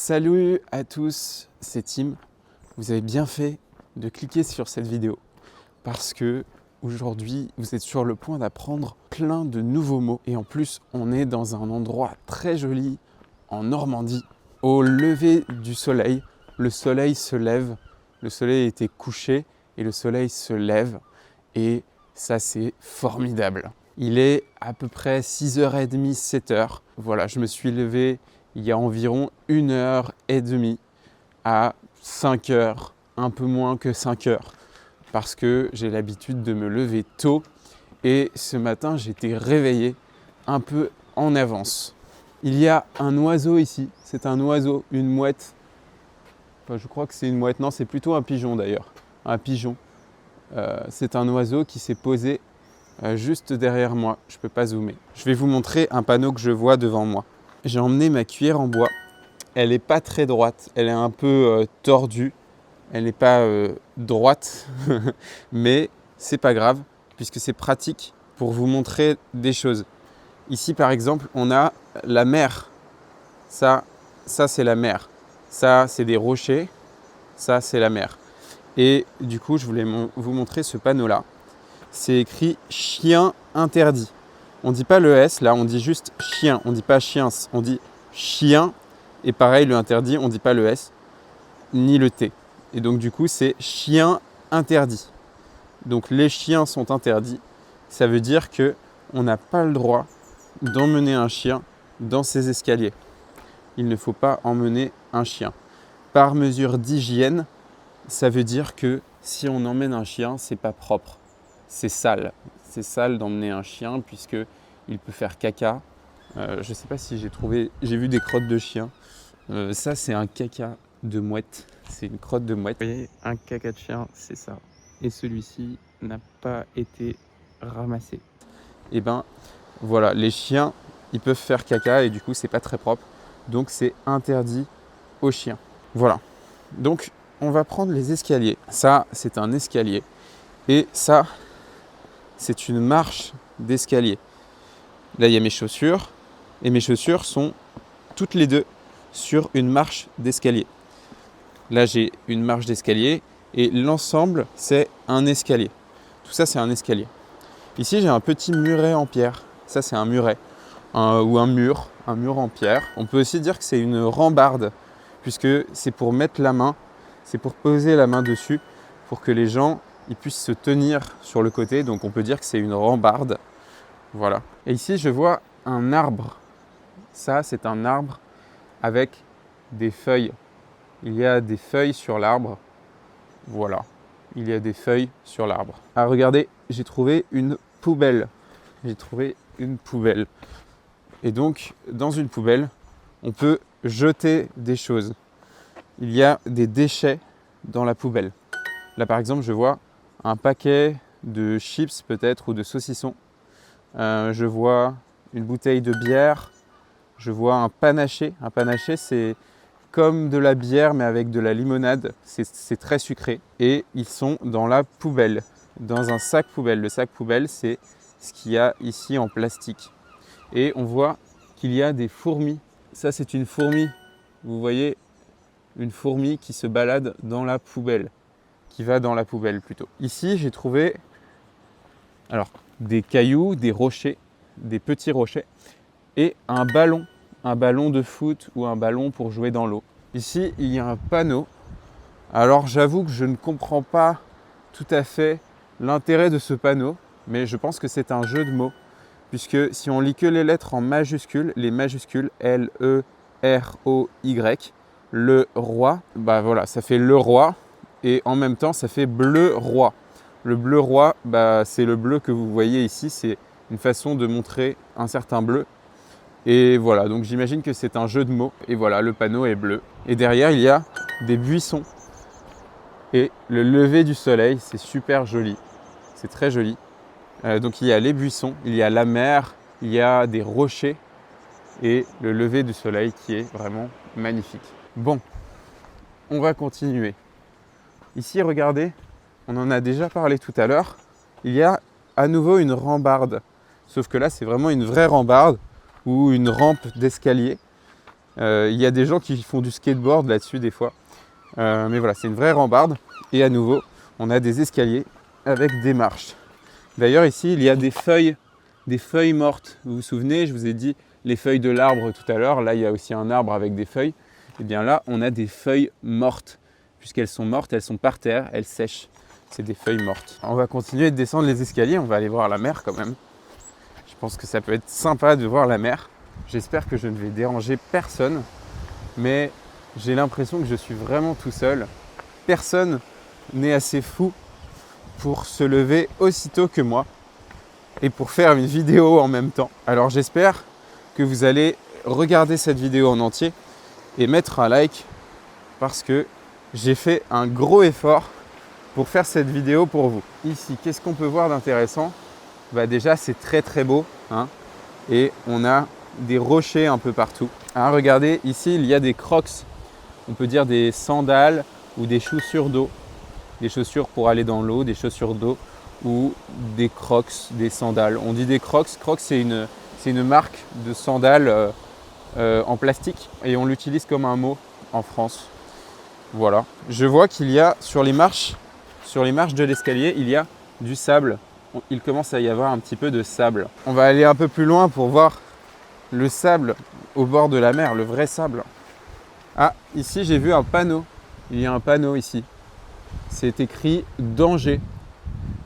Salut à tous, c'est Tim. Vous avez bien fait de cliquer sur cette vidéo parce que aujourd'hui, vous êtes sur le point d'apprendre plein de nouveaux mots. Et en plus, on est dans un endroit très joli en Normandie. Au lever du soleil, le soleil se lève. Le soleil était couché et le soleil se lève. Et ça, c'est formidable. Il est à peu près 6h30, 7h. Voilà, je me suis levé il y a environ 1h30 à 5h, un peu moins que 5h, parce que j'ai l'habitude de me lever tôt et ce matin j'étais réveillé un peu en avance. Il y a un oiseau ici, c'est un oiseau, une mouette. Enfin, je crois que c'est une mouette, non c'est plutôt un pigeon d'ailleurs, un pigeon. C'est un oiseau qui s'est posé juste derrière moi, je ne peux pas zoomer. Je vais vous montrer un panneau que je vois devant moi. J'ai emmené ma cuillère en bois. Elle n'est pas très droite, elle est un peu tordue. Elle n'est pas droite, mais c'est pas grave puisque c'est pratique pour vous montrer des choses. Ici, par exemple, on a la mer. Ça c'est la mer. Ça, c'est des rochers. Ça, c'est la mer. Et du coup, je voulais vous montrer ce panneau-là. C'est écrit « Chien interdit ». On ne dit pas le S, là, on dit juste « chien ». On ne dit pas « chiens », on dit « chien ». Et pareil, le interdit, on ne dit pas le S, ni le T. Et donc, du coup, c'est « chien interdit ». Donc, les chiens sont interdits. Ça veut dire qu'on n'a pas le droit d'emmener un chien dans ces escaliers. Il ne faut pas emmener un chien. Par mesure d'hygiène, ça veut dire que si on emmène un chien, c'est pas propre. C'est sale. C'est sale d'emmener un chien puisqu'il peut faire caca. Je ne sais pas si j'ai vu des crottes de chien. Ça, c'est un caca de mouette. C'est une crotte de mouette. Vous voyez, un caca de chien, c'est ça. Et celui-ci n'a pas été ramassé. Et ben, voilà, les chiens, ils peuvent faire caca et du coup, c'est pas très propre. Donc, c'est interdit aux chiens. Voilà. Donc, on va prendre les escaliers. Ça, c'est un escalier. Et ça, c'est une marche d'escalier. Là, il y a mes chaussures. Et mes chaussures sont toutes les deux sur une marche d'escalier. Là, j'ai une marche d'escalier et l'ensemble, c'est un escalier. Tout ça, c'est un escalier. Ici, j'ai un petit muret en pierre. Ça, c'est un muret ou un mur en pierre. On peut aussi dire que c'est une rambarde puisque c'est pour mettre la main, c'est pour poser la main dessus pour que les gens ils puissent se tenir sur le côté. Donc, on peut dire que c'est une rambarde. Voilà. Et ici, je vois un arbre. Ça, c'est un arbre avec des feuilles. Il y a des feuilles sur l'arbre. Voilà. Il y a des feuilles sur l'arbre. Ah, regardez, j'ai trouvé une poubelle. J'ai trouvé une poubelle. Et donc, dans une poubelle, on peut jeter des choses. Il y a des déchets dans la poubelle. Là, par exemple, je vois un paquet de chips peut-être ou de saucissons. Je vois une bouteille de bière. Je vois un panaché. Un panaché, c'est comme de la bière, mais avec de la limonade. C'est très sucré. Et ils sont dans la poubelle, dans un sac poubelle. Le sac poubelle, c'est ce qu'il y a ici en plastique. Et on voit qu'il y a des fourmis. Ça, c'est une fourmi. Vous voyez, une fourmi qui se balade dans la poubelle, qui va dans la poubelle plutôt. Ici, j'ai trouvé des cailloux, des rochers, des petits rochers et un ballon de foot ou un ballon pour jouer dans l'eau. Ici, il y a un panneau. Alors, j'avoue que je ne comprends pas tout à fait l'intérêt de ce panneau, mais je pense que c'est un jeu de mots, puisque si on lit que les lettres en majuscules, les majuscules L, E, R, O, Y, le roi, bah voilà, ça fait le roi, et en même temps, ça fait bleu roi. Le bleu roi, bah, c'est le bleu que vous voyez ici, c'est une façon de montrer un certain bleu. Et voilà, donc j'imagine que c'est un jeu de mots. Et voilà, le panneau est bleu. Et derrière, il y a des buissons. Et le lever du soleil, c'est super joli. C'est très joli. Donc il y a les buissons, il y a la mer, il y a des rochers. Et le lever du soleil qui est vraiment magnifique. Bon, on va continuer. Ici, regardez, on en a déjà parlé tout à l'heure. Il y a à nouveau une rambarde. Sauf que là, c'est vraiment une vraie rambarde ou une rampe d'escalier. Il y a des gens qui font du skateboard là-dessus des fois. Mais voilà, c'est une vraie rambarde. Et à nouveau, on a des escaliers avec des marches. D'ailleurs, ici, il y a des feuilles mortes. Vous vous souvenez, je vous ai dit les feuilles de l'arbre tout à l'heure. Là, il y a aussi un arbre avec des feuilles. Et bien là, on a des feuilles mortes. Puisqu'elles sont mortes, elles sont par terre, elles sèchent. C'est des feuilles mortes. On va continuer de descendre les escaliers. On va aller voir la mer quand même. Je pense que ça peut être sympa de voir la mer. J'espère que je ne vais déranger personne. Mais j'ai l'impression que je suis vraiment tout seul. Personne n'est assez fou pour se lever aussitôt que moi et pour faire une vidéo en même temps. Alors j'espère que vous allez regarder cette vidéo en entier et mettre un like parce que j'ai fait un gros effort pour faire cette vidéo pour vous. Ici, qu'est-ce qu'on peut voir d'intéressant? Déjà, c'est très très beau, hein, et on a des rochers un peu partout. Hein, regardez, ici, il y a des crocs, on peut dire des sandales ou des chaussures d'eau. Des chaussures pour aller dans l'eau, des chaussures d'eau ou des crocs, des sandales. On dit des crocs. Crocs, c'est une marque de sandales en plastique et on l'utilise comme un mot en France. Voilà. Je vois qu'il y a sur les marches de l'escalier, il y a du sable. Il commence à y avoir un petit peu de sable. On va aller un peu plus loin pour voir le sable au bord de la mer, le vrai sable. Ah, ici j'ai vu un panneau. Il y a un panneau ici. C'est écrit danger.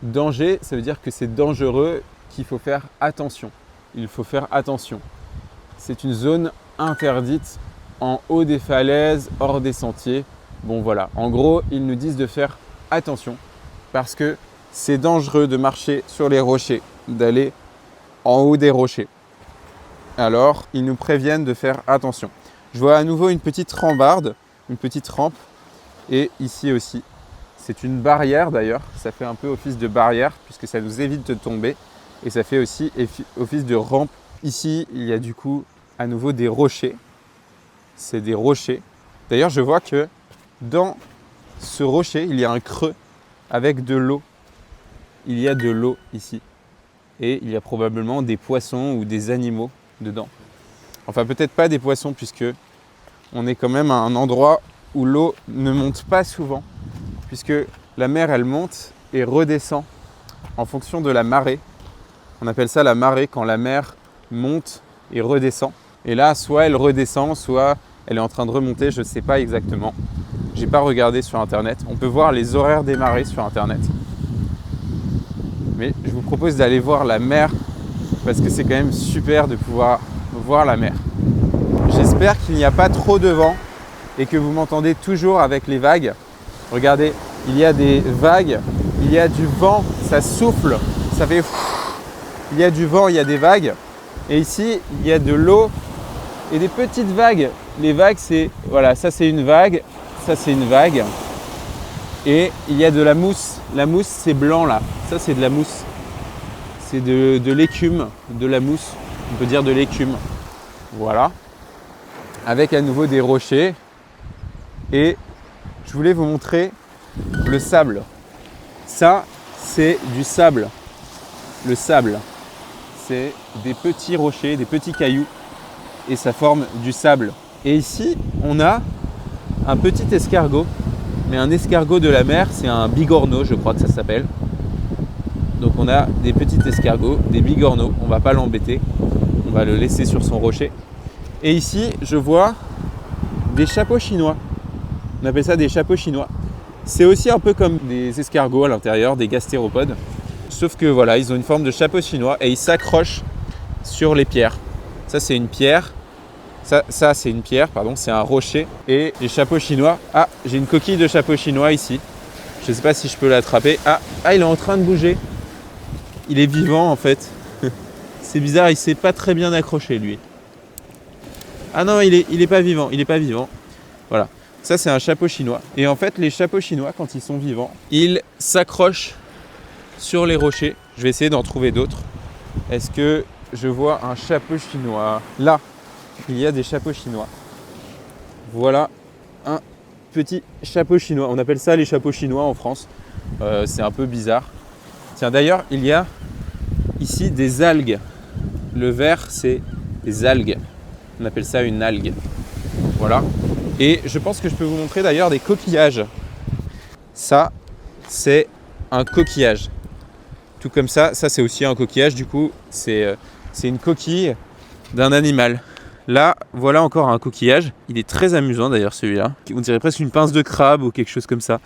Danger, ça veut dire que c'est dangereux, qu'il faut faire attention. Il faut faire attention. C'est une zone interdite en haut des falaises, hors des sentiers. Bon voilà, en gros, ils nous disent de faire attention parce que c'est dangereux de marcher sur les rochers, d'aller en haut des rochers. Alors, ils nous préviennent de faire attention. Je vois à nouveau une petite rambarde, une petite rampe et ici aussi. C'est une barrière d'ailleurs, ça fait un peu office de barrière puisque ça nous évite de tomber et ça fait aussi office de rampe. Ici, il y a du coup à nouveau des rochers. C'est des rochers. D'ailleurs, je vois que dans ce rocher, il y a un creux avec de l'eau. Il y a de l'eau ici et il y a probablement des poissons ou des animaux dedans. Enfin, peut-être pas des poissons puisque on est quand même à un endroit où l'eau ne monte pas souvent. Puisque la mer, elle monte et redescend en fonction de la marée. On appelle ça la marée quand la mer monte et redescend. Et là, soit elle redescend, soit elle est en train de remonter, je ne sais pas exactement. Je n'ai pas regardé sur Internet. On peut voir les horaires des marées sur Internet. Mais je vous propose d'aller voir la mer parce que c'est quand même super de pouvoir voir la mer. J'espère qu'il n'y a pas trop de vent et que vous m'entendez toujours avec les vagues. Regardez, il y a des vagues, il y a du vent, ça souffle, ça fait... Il y a du vent, il y a des vagues. Et ici, il y a de l'eau et des petites vagues. Les vagues, c'est... Voilà, ça c'est une vague, ça c'est une vague. Et il y a de la mousse. La mousse, c'est blanc là. Ça, c'est de la mousse. C'est de l'écume, de la mousse. On peut dire de l'écume. Voilà. Avec à nouveau des rochers. Et... je voulais vous montrer le sable. Ça, c'est du sable. Le sable, c'est des petits rochers, des petits cailloux et ça forme du sable. Et ici, on a un petit escargot. Mais un escargot de la mer, c'est un bigorneau, je crois que ça s'appelle. Donc on a des petits escargots, des bigorneaux. On ne va pas l'embêter. On va le laisser sur son rocher. Et ici, je vois des chapeaux chinois. On appelle ça des chapeaux chinois. C'est aussi un peu comme des escargots à l'intérieur, des gastéropodes. Sauf que voilà, ils ont une forme de chapeau chinois et ils s'accrochent sur les pierres. Ça, c'est une pierre. Ça c'est une pierre, pardon, c'est un rocher. Et les chapeaux chinois. Ah, j'ai une coquille de chapeau chinois ici. Je ne sais pas si je peux l'attraper. Ah, il est en train de bouger. Il est vivant en fait. C'est bizarre, il ne s'est pas très bien accroché lui. Ah non, il est pas vivant, il n'est pas vivant. Voilà. Ça, c'est un chapeau chinois. Et en fait, les chapeaux chinois, quand ils sont vivants, ils s'accrochent sur les rochers. Je vais essayer d'en trouver d'autres. Est-ce que je vois un chapeau chinois? Là, il y a des chapeaux chinois. Voilà un petit chapeau chinois. On appelle ça les chapeaux chinois en France. C'est un peu bizarre. Tiens, d'ailleurs, il y a ici des algues. Le vert, c'est des algues. On appelle ça une algue. Voilà. Et je pense que je peux vous montrer d'ailleurs des coquillages. Ça, c'est un coquillage. Tout comme ça c'est aussi un coquillage. Du coup, c'est une coquille d'un animal. Là, voilà encore un coquillage. Il est très amusant d'ailleurs celui-là. On dirait presque une pince de crabe ou quelque chose comme ça.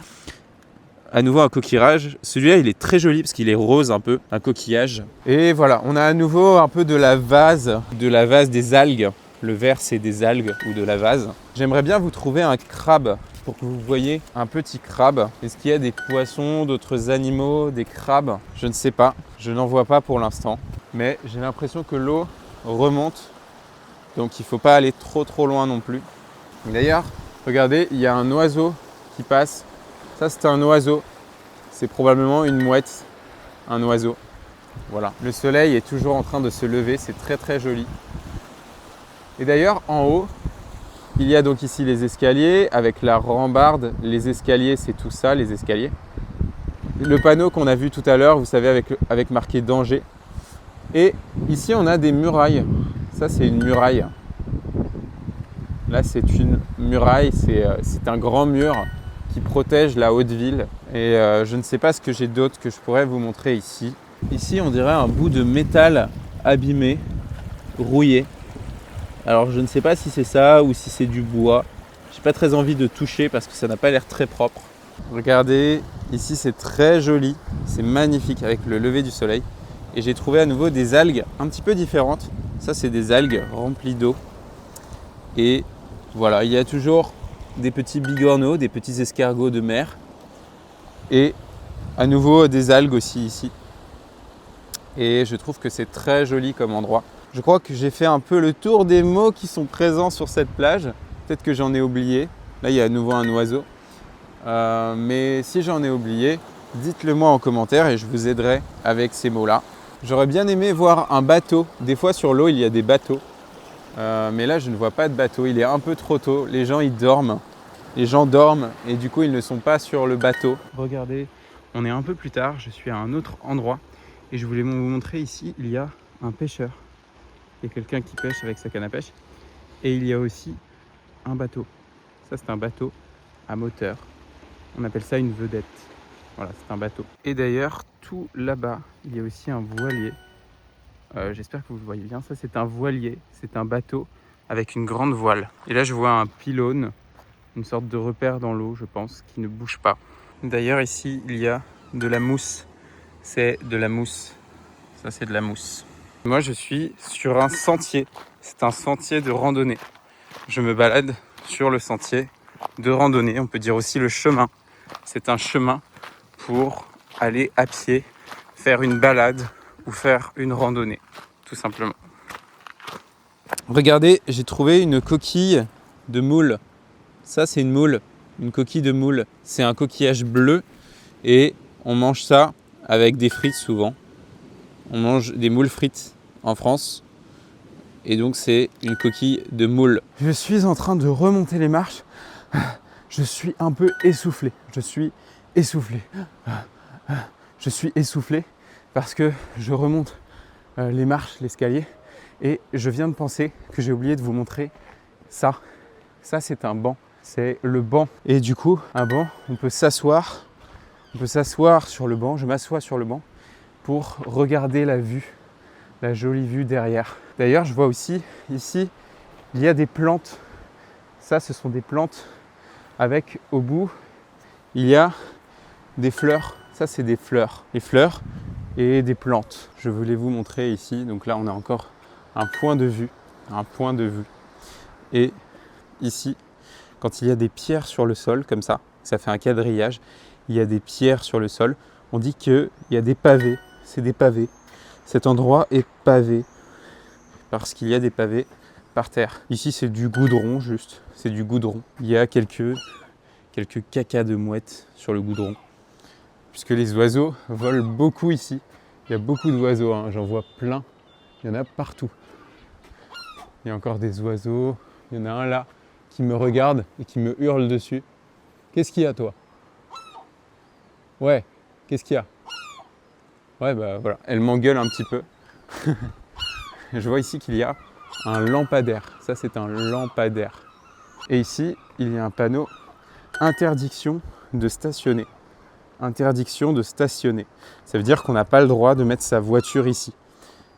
À nouveau un coquillage. Celui-là, il est très joli parce qu'il est rose un peu, un coquillage. Et voilà, on a à nouveau un peu de la vase des algues. Le vert, c'est des algues ou de la vase. J'aimerais bien vous trouver un crabe pour que vous voyez un petit crabe. Est-ce qu'il y a des poissons, d'autres animaux, des crabes? Je ne sais pas. Je n'en vois pas pour l'instant. Mais j'ai l'impression que l'eau remonte. Donc il ne faut pas aller trop loin non plus. D'ailleurs, regardez, il y a un oiseau qui passe. Ça, c'est un oiseau. C'est probablement une mouette, un oiseau. Voilà. Le soleil est toujours en train de se lever. C'est très joli. Et d'ailleurs, en haut, il y a donc ici les escaliers avec la rambarde. Les escaliers, c'est tout ça, les escaliers. Le panneau qu'on a vu tout à l'heure, vous savez, avec marqué danger. Et ici, on a des murailles. Ça, c'est une muraille. Là, c'est une muraille. C'est un grand mur qui protège la haute ville. Et je ne sais pas ce que j'ai d'autre que je pourrais vous montrer ici. Ici, on dirait un bout de métal abîmé, rouillé. Alors, je ne sais pas si c'est ça ou si c'est du bois. Je n'ai pas très envie de toucher parce que ça n'a pas l'air très propre. Regardez, ici, c'est très joli. C'est magnifique avec le lever du soleil. Et j'ai trouvé à nouveau des algues un petit peu différentes. Ça, c'est des algues remplies d'eau. Et voilà, il y a toujours des petits bigorneaux, des petits escargots de mer. Et à nouveau des algues aussi ici. Et je trouve que c'est très joli comme endroit. Je crois que j'ai fait un peu le tour des mots qui sont présents sur cette plage. Peut-être que j'en ai oublié. Là, il y a à nouveau un oiseau. Mais si j'en ai oublié, dites-le moi en commentaire et je vous aiderai avec ces mots-là. J'aurais bien aimé voir un bateau. Des fois sur l'eau, il y a des bateaux. Mais là, je ne vois pas de bateau. Il est un peu trop tôt. Les gens, ils dorment. Les gens dorment et du coup, ils ne sont pas sur le bateau. Regardez, on est un peu plus tard. Je suis à un autre endroit. Et je voulais vous montrer ici, il y a un pêcheur. Il y a quelqu'un qui pêche avec sa canne à pêche. Et il y a aussi un bateau. Ça, c'est un bateau à moteur. On appelle ça une vedette. Voilà, c'est un bateau. Et d'ailleurs, tout là-bas, il y a aussi un voilier. J'espère que vous le voyez bien. Ça, c'est un voilier. C'est un bateau avec une grande voile. Et là, je vois un pylône, une sorte de repère dans l'eau, je pense, qui ne bouge pas. D'ailleurs, ici, il y a de la mousse. C'est de la mousse. Ça, c'est de la mousse. Moi, je suis sur un sentier. C'est un sentier de randonnée. Je me balade sur le sentier de randonnée. On peut dire aussi le chemin. C'est un chemin pour aller à pied, faire une balade ou faire une randonnée, tout simplement. Regardez, j'ai trouvé une coquille de moule. Ça, c'est une moule, une coquille de moule. C'est un coquillage bleu et on mange ça avec des frites souvent. On mange des moules frites en France et donc c'est une coquille de moule. Je suis en train de remonter les marches. Je suis un peu essoufflé. Je suis essoufflé parce que je remonte les marches, l'escalier et je viens de penser que j'ai oublié de vous montrer ça. Ça, c'est un banc. C'est le banc. Et du coup, un banc, on peut s'asseoir. On peut s'asseoir sur le banc. Je m'assois sur le banc pour regarder la vue, la jolie vue derrière. D'ailleurs, je vois aussi ici, il y a des plantes. Ça, ce sont des plantes avec au bout, il y a des fleurs. Ça, c'est des fleurs. Les fleurs et des plantes. Je voulais vous montrer ici. Donc là, on a encore un point de vue. Un point de vue. Et ici, quand il y a des pierres sur le sol, comme ça fait un quadrillage, il y a des pierres sur le sol. On dit qu'il y a des pavés. C'est des pavés. Cet endroit est pavé parce qu'il y a des pavés par terre. Ici, c'est du goudron, juste. C'est du goudron. Il y a quelques cacas de mouettes sur le goudron. Puisque les oiseaux volent beaucoup ici. Il y a beaucoup d'oiseaux, hein. J'en vois plein. Il y en a partout. Il y a encore des oiseaux. Il y en a un là qui me regarde et qui me hurle dessus. Qu'est-ce qu'il y a, toi? Ouais, qu'est-ce qu'il y a? Ouais, bah voilà, elle m'engueule un petit peu. Je vois ici qu'il y a un lampadaire. Ça, c'est un lampadaire. Et ici, il y a un panneau interdiction de stationner. Interdiction de stationner. Ça veut dire qu'on n'a pas le droit de mettre sa voiture ici.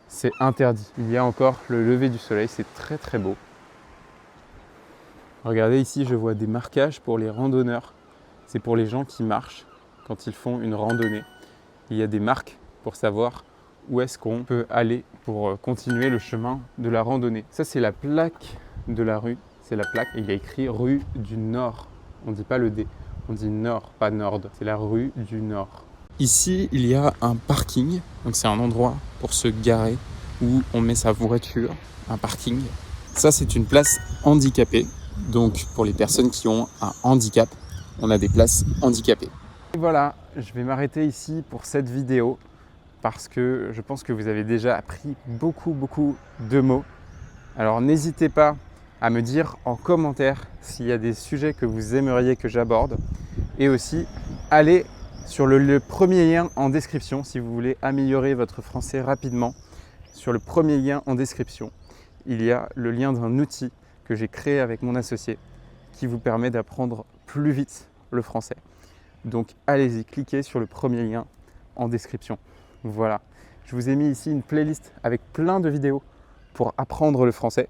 C'est interdit. Il y a encore le lever du soleil, c'est très très beau. Regardez ici, je vois des marquages pour les randonneurs. C'est pour les gens qui marchent quand ils font une randonnée. Il y a des marques pour savoir où est-ce qu'on peut aller pour continuer le chemin de la randonnée. Ça, c'est la plaque de la rue. C'est la plaque et il y a écrit rue du Nord. On ne dit pas le D, on dit Nord, pas Nord. C'est la rue du Nord. Ici, il y a un parking. Donc c'est un endroit pour se garer où on met sa voiture, un parking. Ça, c'est une place handicapée. Donc pour les personnes qui ont un handicap, on a des places handicapées. Et voilà, je vais m'arrêter ici pour cette vidéo parce que je pense que vous avez déjà appris beaucoup de mots. Alors n'hésitez pas à me dire en commentaire s'il y a des sujets que vous aimeriez que j'aborde. Et aussi, allez sur le premier lien en description si vous voulez améliorer votre français rapidement. Sur le premier lien en description, il y a le lien d'un outil que j'ai créé avec mon associé qui vous permet d'apprendre plus vite le français. Donc allez-y, cliquez sur le premier lien en description. Voilà, je vous ai mis ici une playlist avec plein de vidéos pour apprendre le français.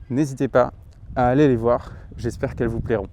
N'hésitez pas à aller les voir, j'espère qu'elles vous plairont.